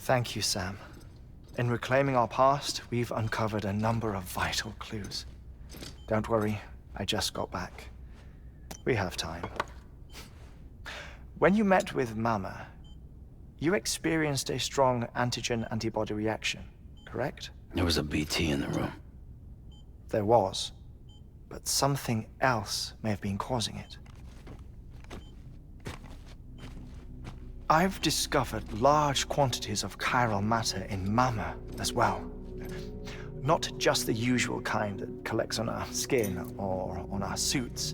Thank you, Sam. In reclaiming our past, we've uncovered a number of vital clues. Don't worry, I just got back. We have time. When you met with Mama, you experienced a strong antigen-antibody reaction, correct? There was a BT in the room. There was, but something else may have been causing it. I've discovered large quantities of chiral matter in Mama as well. Not just the usual kind that collects on our skin or on our suits.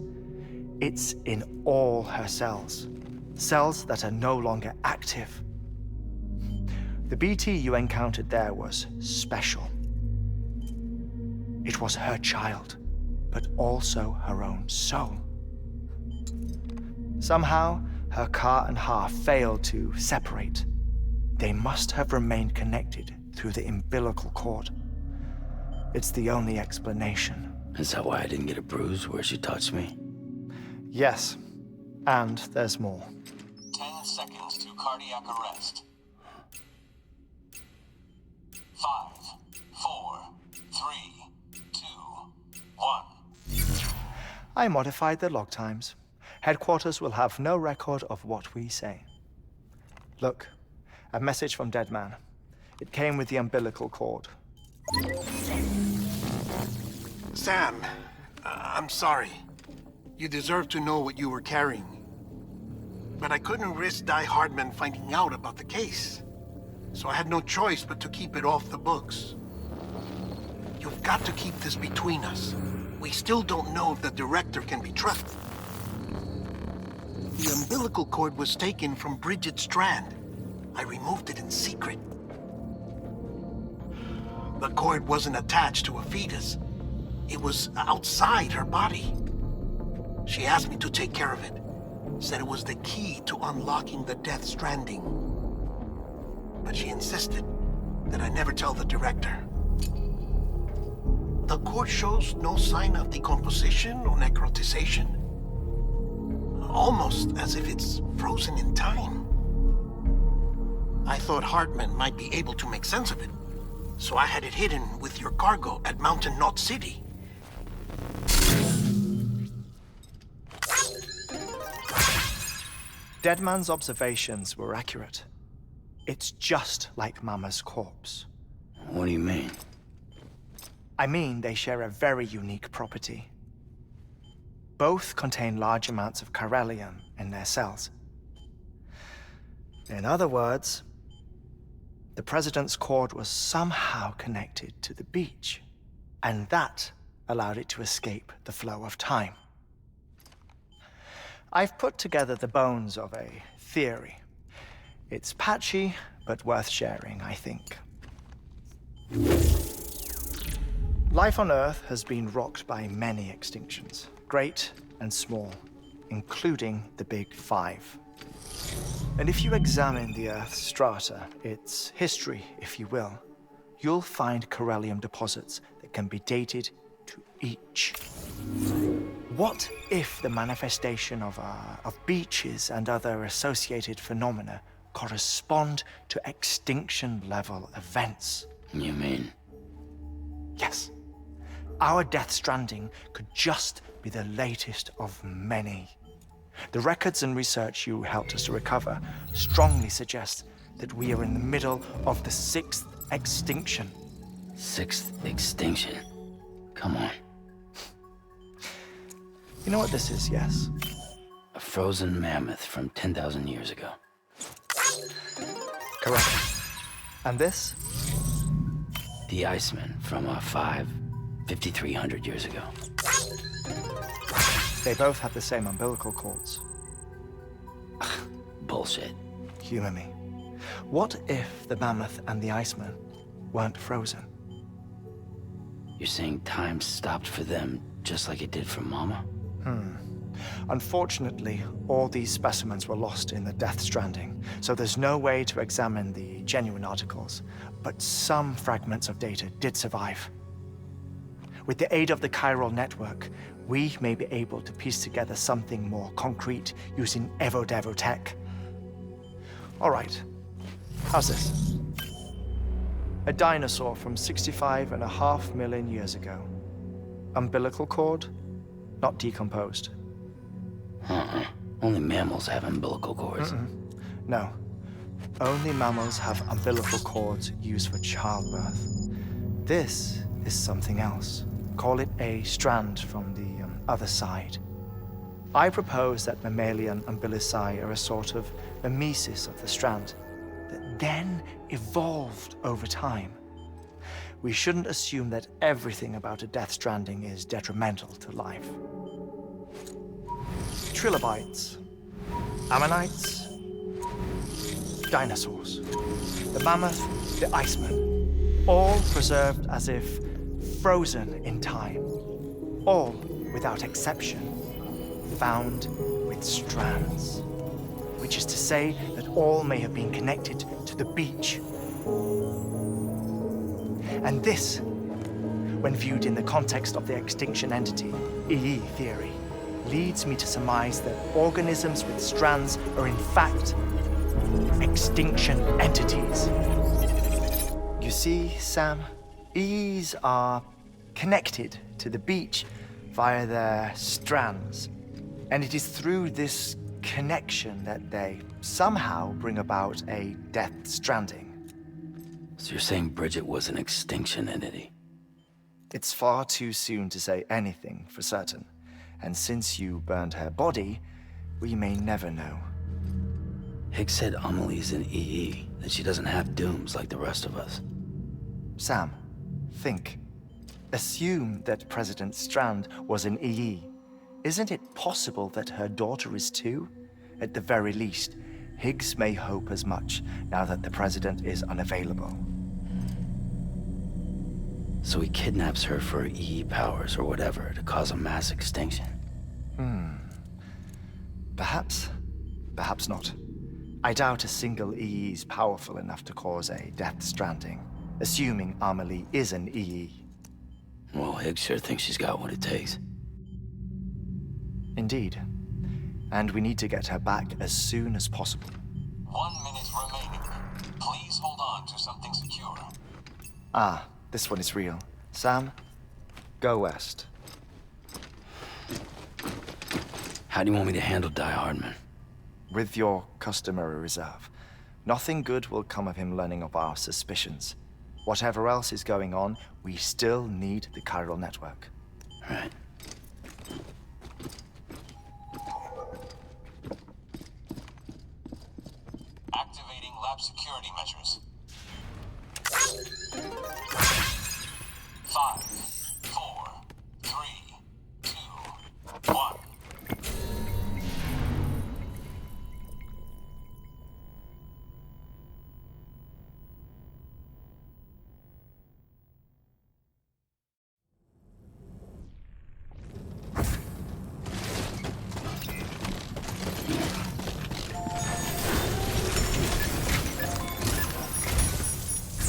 It's in all her cells. Cells that are no longer active. The BT you encountered there was special. It was her child, but also her own soul. Somehow, her car and half failed to separate. They must have remained connected through the umbilical cord. It's the only explanation. Is that why I didn't get a bruise where she touched me? Yes, and there's more. 10 seconds to cardiac arrest. 5, 4, 3, 2, 1. I modified the log times. Headquarters will have no record of what we say. Look, a message from Dead Man. It came with the umbilical cord. Sam, I'm sorry. You deserve to know what you were carrying. But I couldn't risk Die Hardman finding out about the case. So I had no choice but to keep it off the books. You've got to keep this between us. We still don't know if the director can be trusted. The umbilical cord was taken from Bridget Strand. I removed it in secret. The cord wasn't attached to a fetus. It was outside her body. She asked me to take care of it. Said it was the key to unlocking the Death Stranding. But she insisted that I never tell the director. The cord shows no sign of decomposition or necrotization. Almost as if it's frozen in time. I thought Hartman might be able to make sense of it, so I had it hidden with your cargo at Mountain Knot City. Deadman's observations were accurate. It's just like Mama's corpse. What do you mean? I mean, they share a very unique property. Both contain large amounts of chiralium in their cells. In other words, the president's cord was somehow connected to the beach, and that allowed it to escape the flow of time. I've put together the bones of a theory. It's patchy, but worth sharing, I think. Life on Earth has been rocked by many extinctions, great and small, including the Big Five. And if you examine the Earth's strata, its history, if you will, you'll find chiralium deposits that can be dated to each. What if the manifestation of beaches and other associated phenomena correspond to extinction-level events? You mean? Yes. Our Death Stranding could just be the latest of many. The records and research you helped us to recover strongly suggest that we are in the middle of the 6th extinction. 6th extinction? Come on. You know what this is, yes? A frozen mammoth from 10,000 years ago. Correct. And this? The Iceman from 5,300 years ago. They both have the same umbilical cords. Bullshit. Humor me. What if the mammoth and the Iceman weren't frozen? You're saying time stopped for them just like it did for Mama? Unfortunately, all these specimens were lost in the Death Stranding, so there's no way to examine the genuine articles, but some fragments of data did survive. With the aid of the chiral network, we may be able to piece together something more concrete using Evo-Devo tech. All right, how's this? A dinosaur from 65.5 million years ago. Umbilical cord, not decomposed. Only mammals have umbilical cords. No. Only mammals have umbilical cords used for childbirth. This is something else. Call it a strand from the other side. I propose that mammalian umbilici are a sort of mimesis of the strand that then evolved over time. We shouldn't assume that everything about a death stranding is detrimental to life. Trilobites, ammonites, dinosaurs, the mammoth, the iceman, all preserved as if frozen in time, all, without exception, found with strands, which is to say that all may have been connected to the beach. And this, when viewed in the context of the extinction entity, EE theory, leads me to surmise that organisms with strands are in fact extinction entities. You see, Sam, EEs are connected to the beach via their strands. And it is through this connection that they somehow bring about a death stranding. So you're saying Bridget was an extinction entity? It's far too soon to say anything for certain. And since you burned her body, we may never know. Higgs said Amelie's an EE, that she doesn't have dooms like the rest of us. Sam, think. Assume that President Strand was an EE. Isn't it possible that her daughter is too? At the very least, Higgs may hope as much now that the president is unavailable. So he kidnaps her for EE powers or whatever to cause a mass extinction. Perhaps. Perhaps not. I doubt a single EE is powerful enough to cause a death stranding, assuming Amelie is an EE. Well, Higgs sure thinks she's got what it takes. Indeed. And we need to get her back as soon as possible. 1 minute remaining. Please hold on to something secure. Ah, this one is real. Sam, go west. How do you want me to handle Die Hardman? With your customary reserve. Nothing good will come of him learning of our suspicions. Whatever else is going on, we still need the chiral network. Right. Activating lab security measures. 5, 4, 3, 2, 1.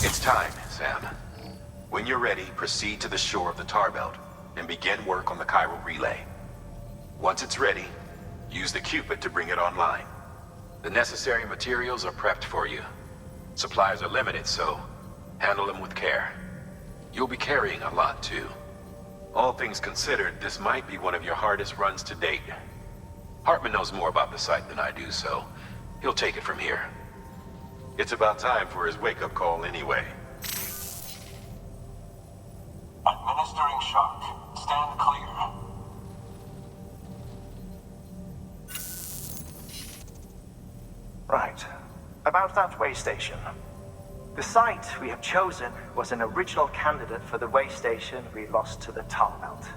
It's time, Sam. When you're ready, proceed to the shore of the tar belt and begin work on the chiral relay. Once it's ready, use the Cupid to bring it online. The necessary materials are prepped for you. Supplies are limited, so handle them with care. You'll be carrying a lot, too. All things considered, this might be one of your hardest runs to date. Hartman knows more about the site than I do, so he'll take it from here. It's about time for his wake-up call anyway. Administering shock. Stand clear. Right. About that way station. The site we have chosen was an original candidate for the way station we lost to the tar belt.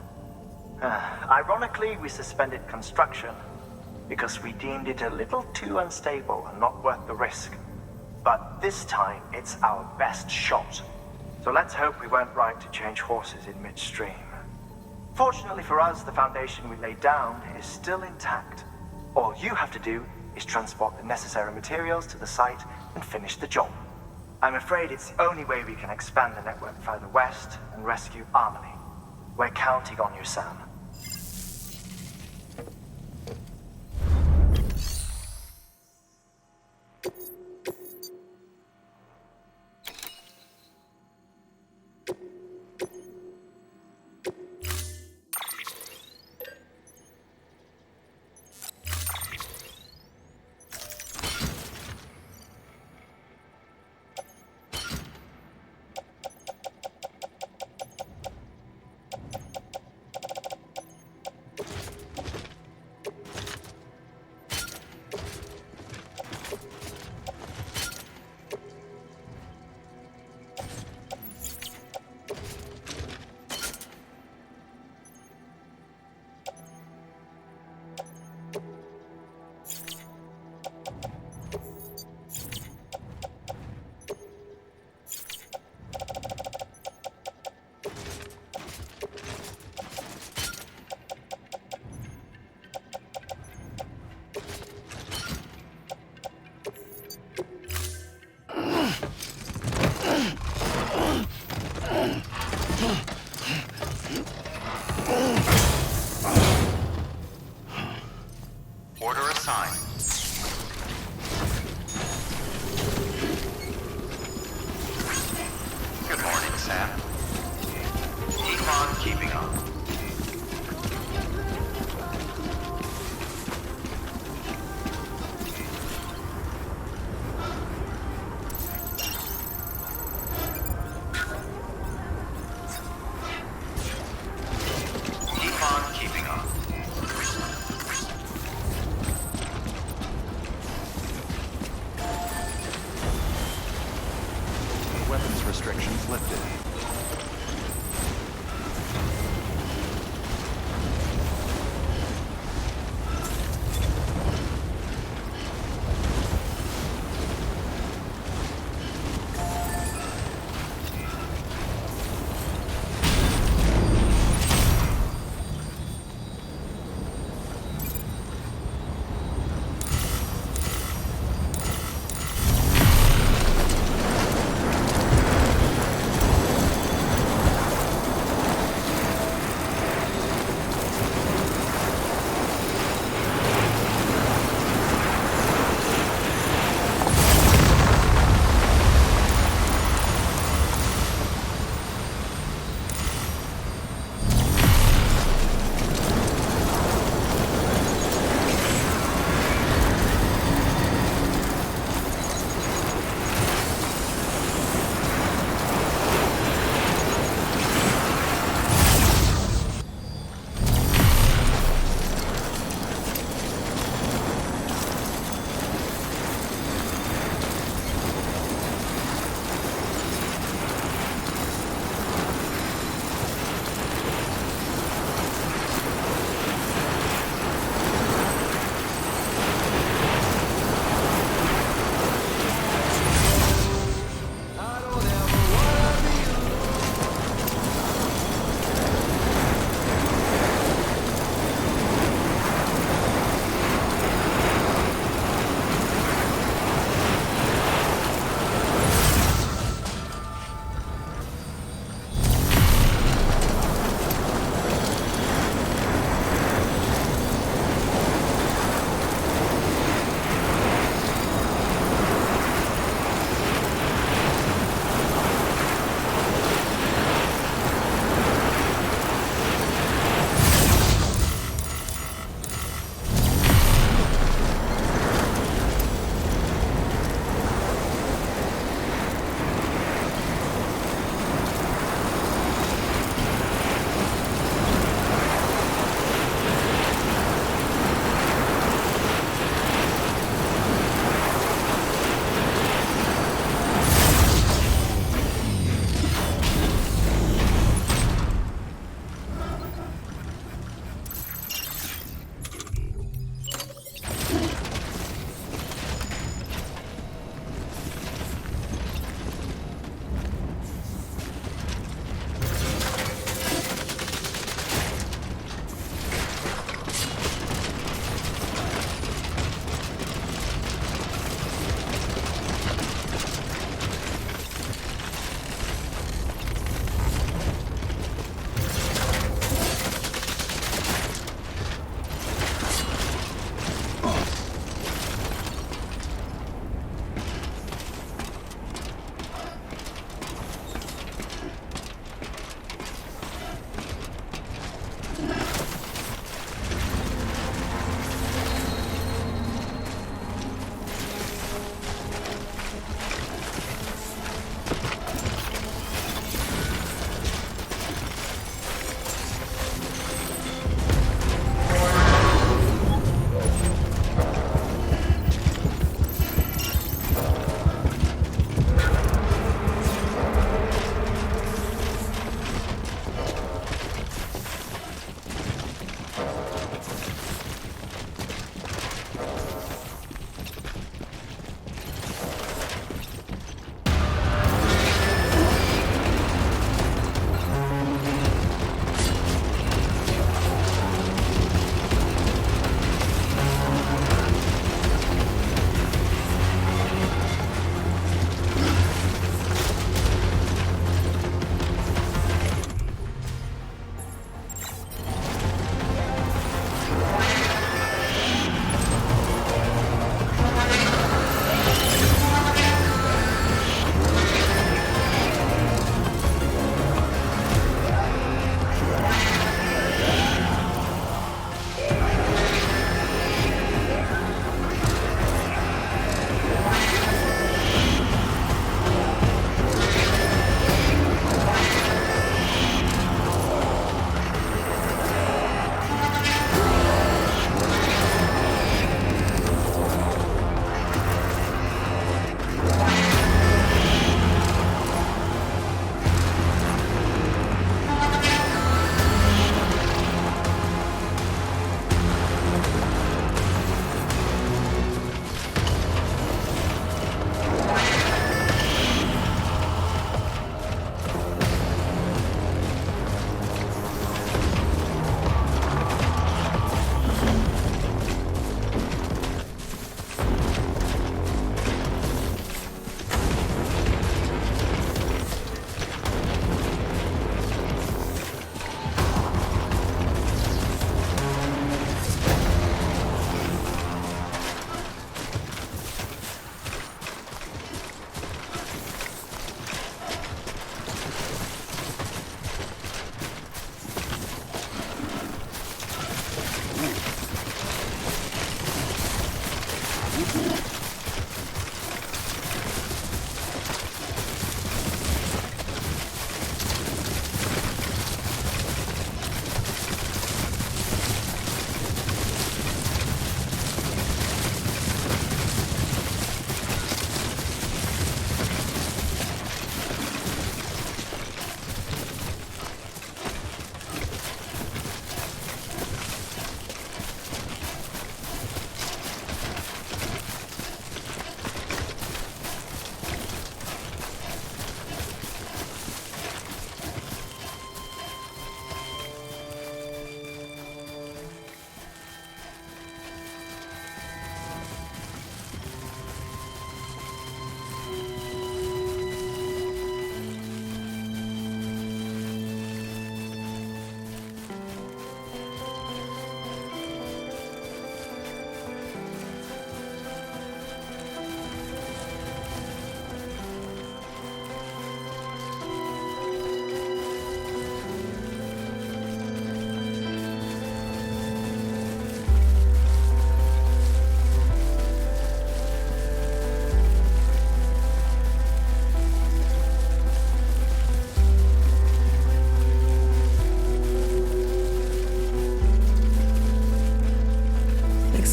Ironically, we suspended construction because we deemed it a little too unstable and not worth the risk. But this time, it's our best shot. So let's hope we weren't right to change horses in midstream. Fortunately for us, the foundation we laid down is still intact. All you have to do is transport the necessary materials to the site and finish the job. I'm afraid it's the only way we can expand the network further west and rescue Amelie. We're counting on you, Sam. Order assigned. Good morning, Sam. Keep on keeping on.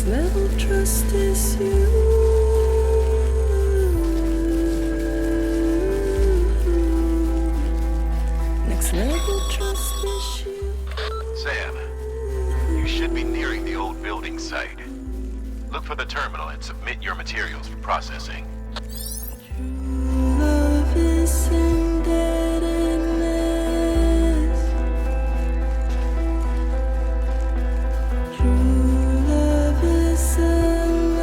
Next level trust is you. Next level trust is you. Sam, you should be nearing the old building site. Look for the terminal and submit your materials for processing. Love is indebtedness. True love is endless.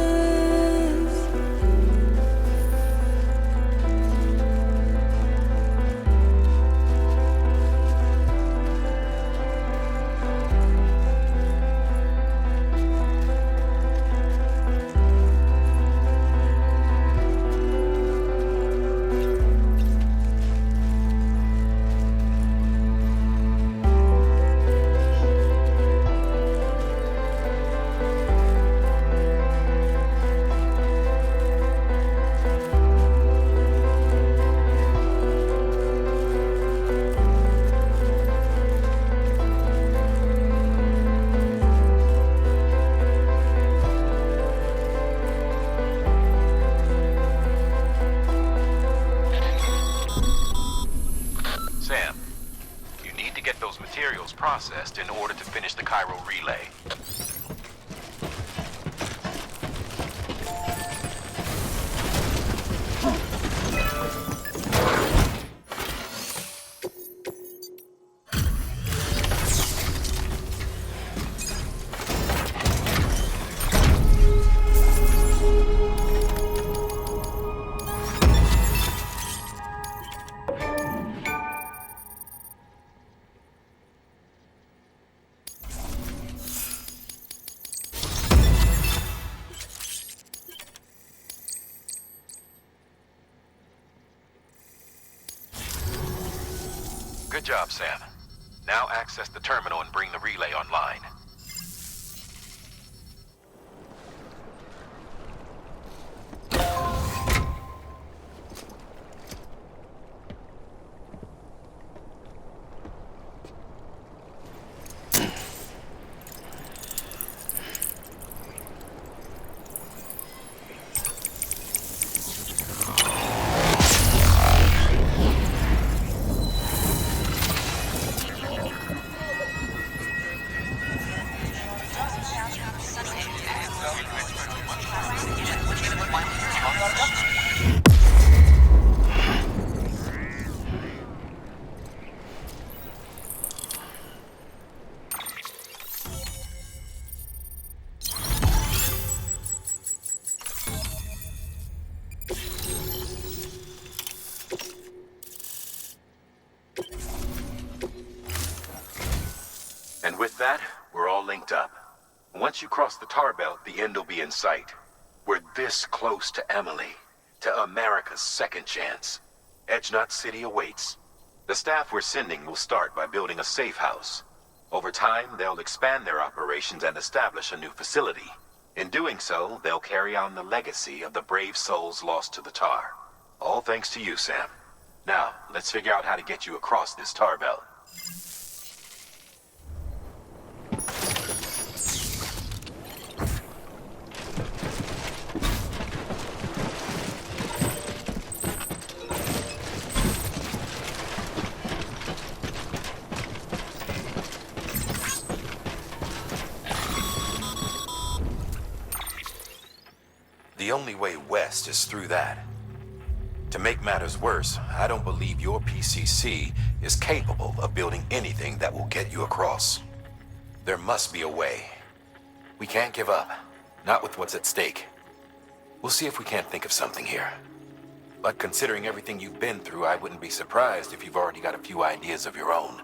Sam, you need to get those materials processed in order to finish the Cairo relay. Good job, Sam. Now access the terminal and bring the relay online. And with that, we're all linked up. Once you cross the tar belt, the end will be in sight. We're this close to Emily, to America's second chance. Edgenut City awaits. The staff we're sending will start by building a safe house. Over time, they'll expand their operations and establish a new facility. In doing so, they'll carry on the legacy of the brave souls lost to the tar. All thanks to you, Sam. Now, let's figure out how to get you across this tar belt. The only way west is through that. To make matters worse, I don't believe your PCC is capable of building anything that will get you across. There must be a way. We can't give up, not with what's at stake. We'll see if we can't think of something here. But considering everything you've been through, I wouldn't be surprised if you've already got a few ideas of your own.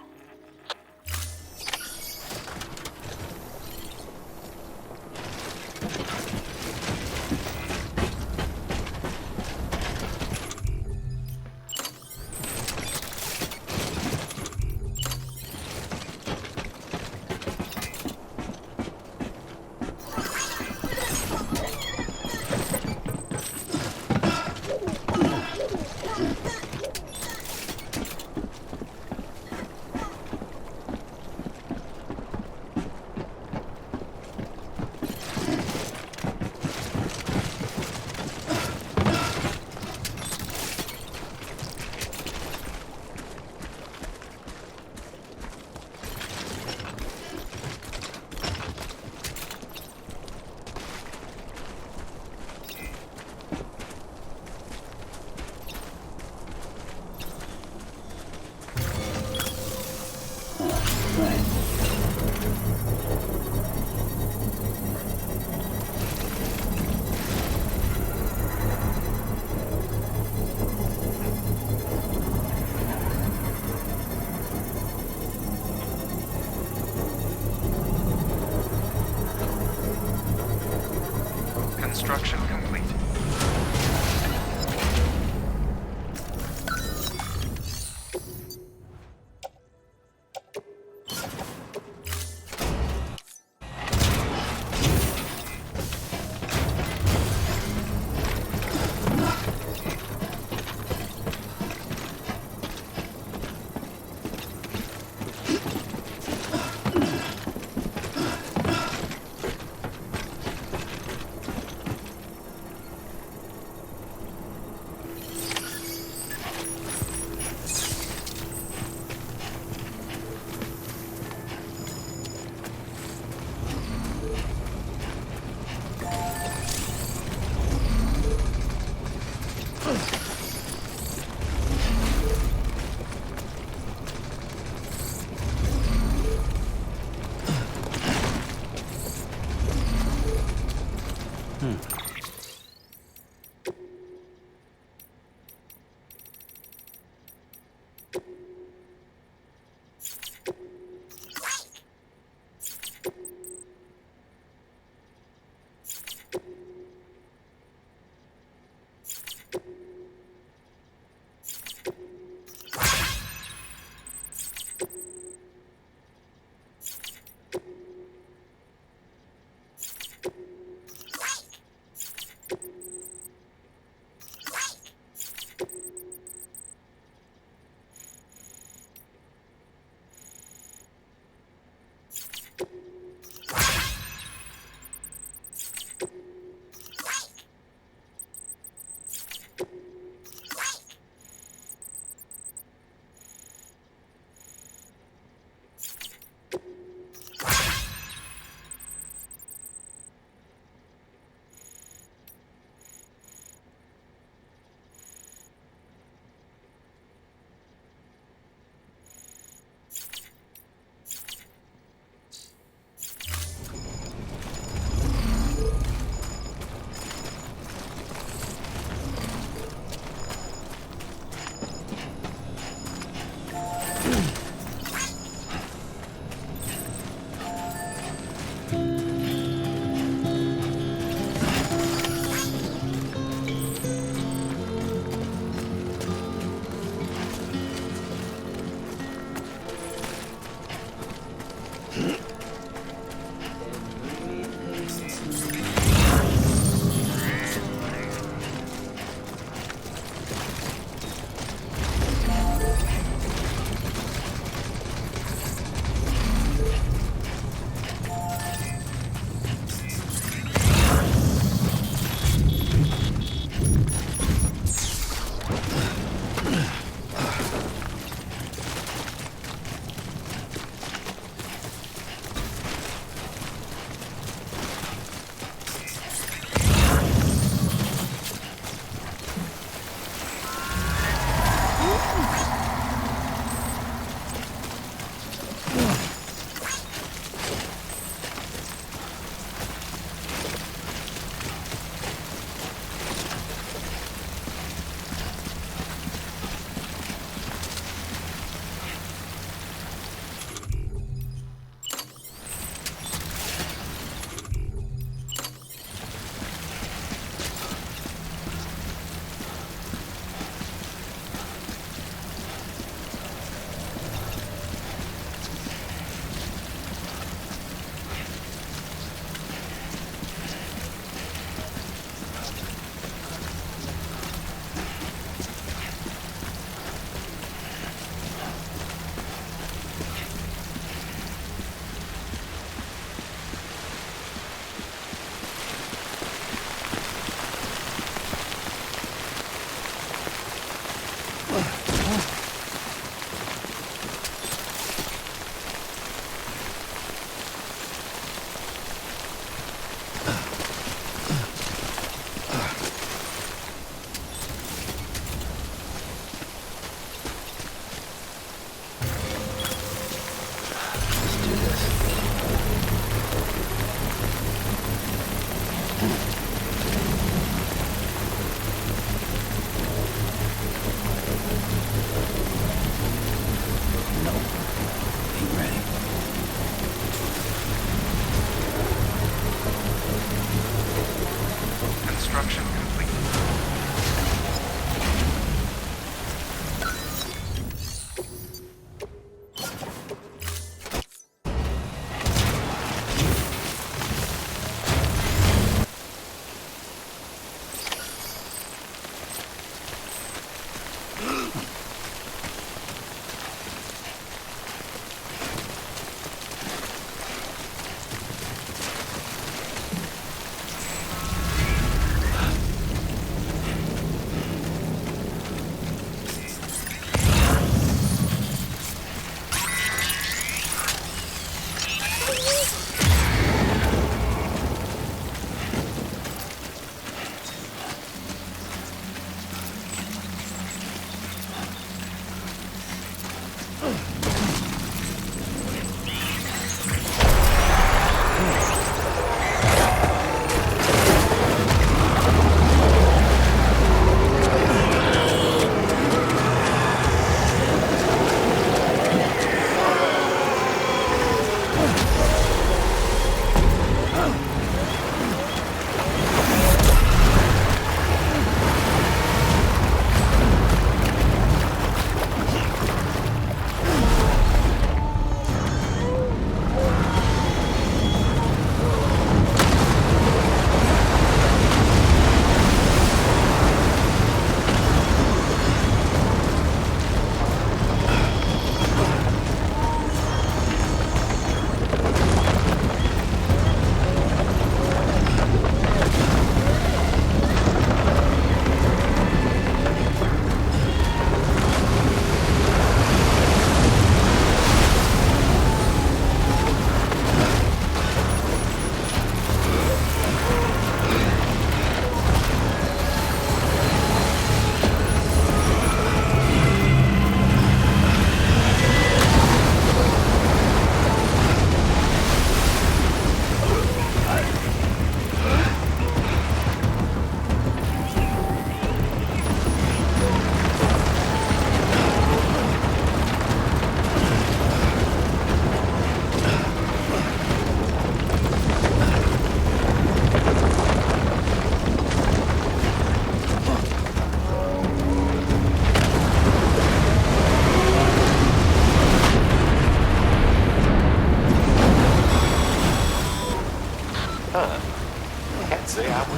Construction complete.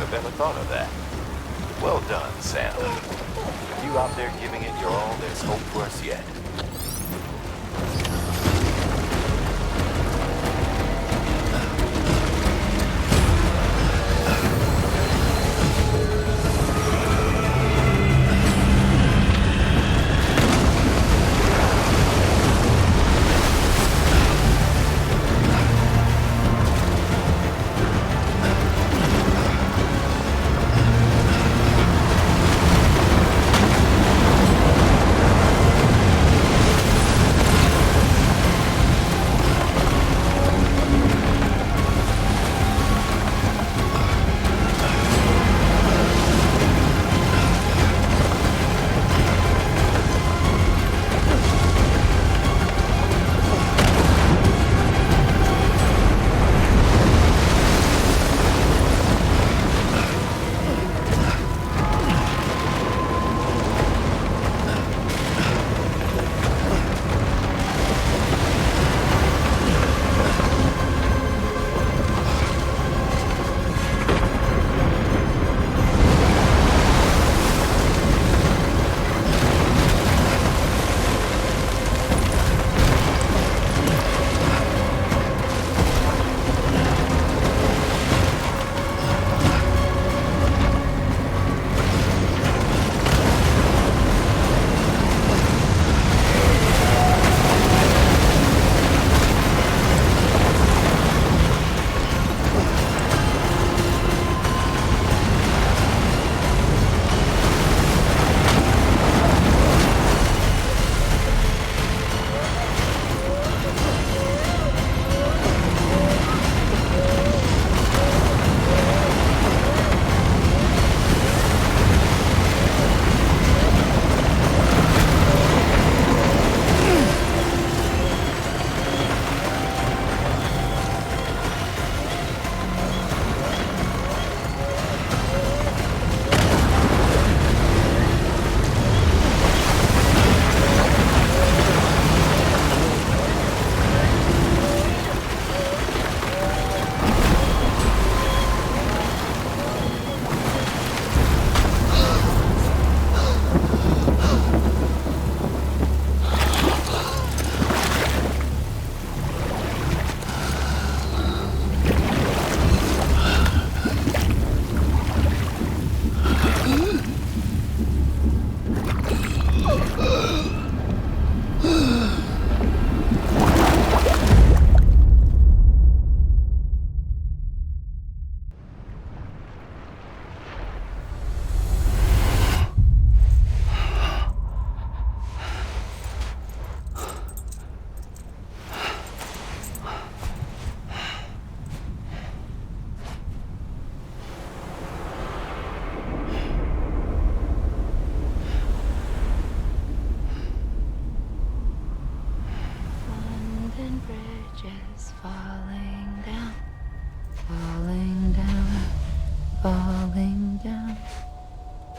have ever thought of that. Well done, Sam. With you out there giving it your all, there's hope for us yet.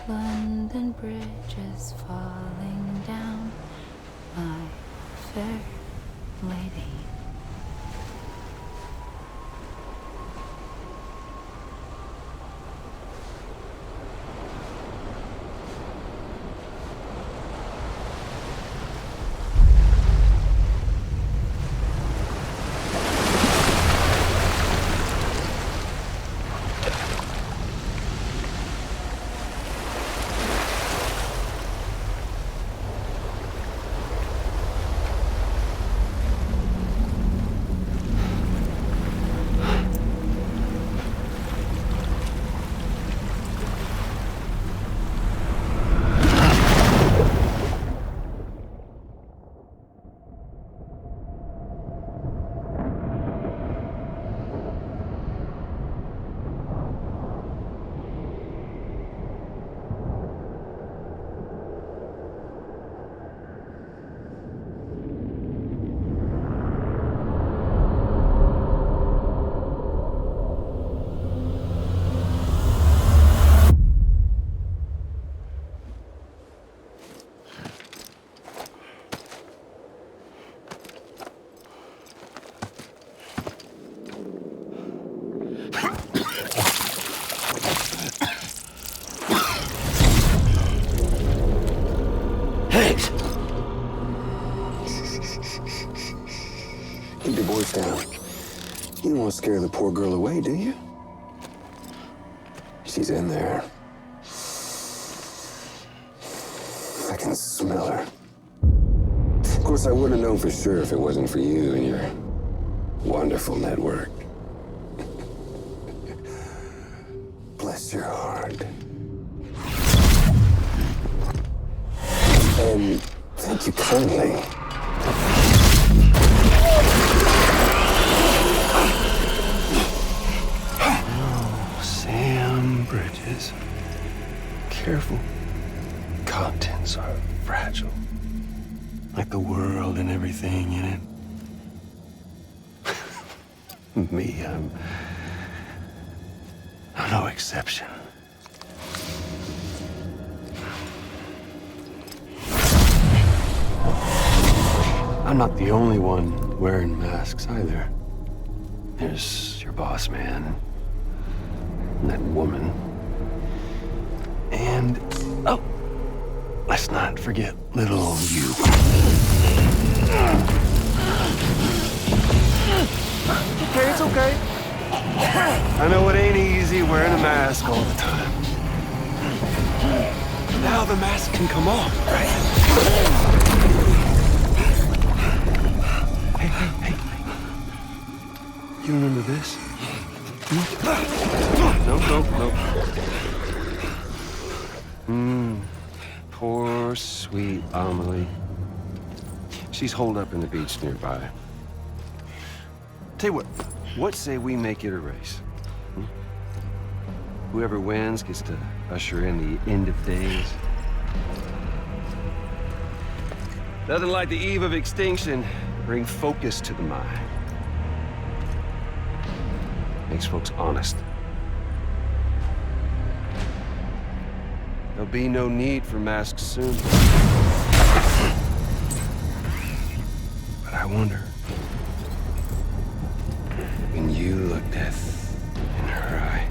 London Bridge is falling down, my fair lady. your voice down. You don't want to scare the poor girl away, do you? She's in there. I can smell her. Of course, I wouldn't have known for sure if it wasn't for you and your wonderful network. Bless your heart. And thank you kindly. Oh, Sam Bridges. Careful. Contents are fragile. Like the world and everything in it. Me, I'm no exception. I'm not the only one wearing masks either. There's your boss man, and that woman, and, oh, let's not forget little you. Okay, it's okay. I know it ain't easy wearing a mask all the time. Now the mask can come off, right? Hey. You remember this? No. Poor, sweet Amelie. She's holed up in the beach nearby. Tell you what say we make it a race? Whoever wins gets to usher in the end of days. Nothing like the eve of extinction. Bring focus to the mind. Makes folks honest. There'll be no need for masks soon. But I wonder, when you look death in her eye,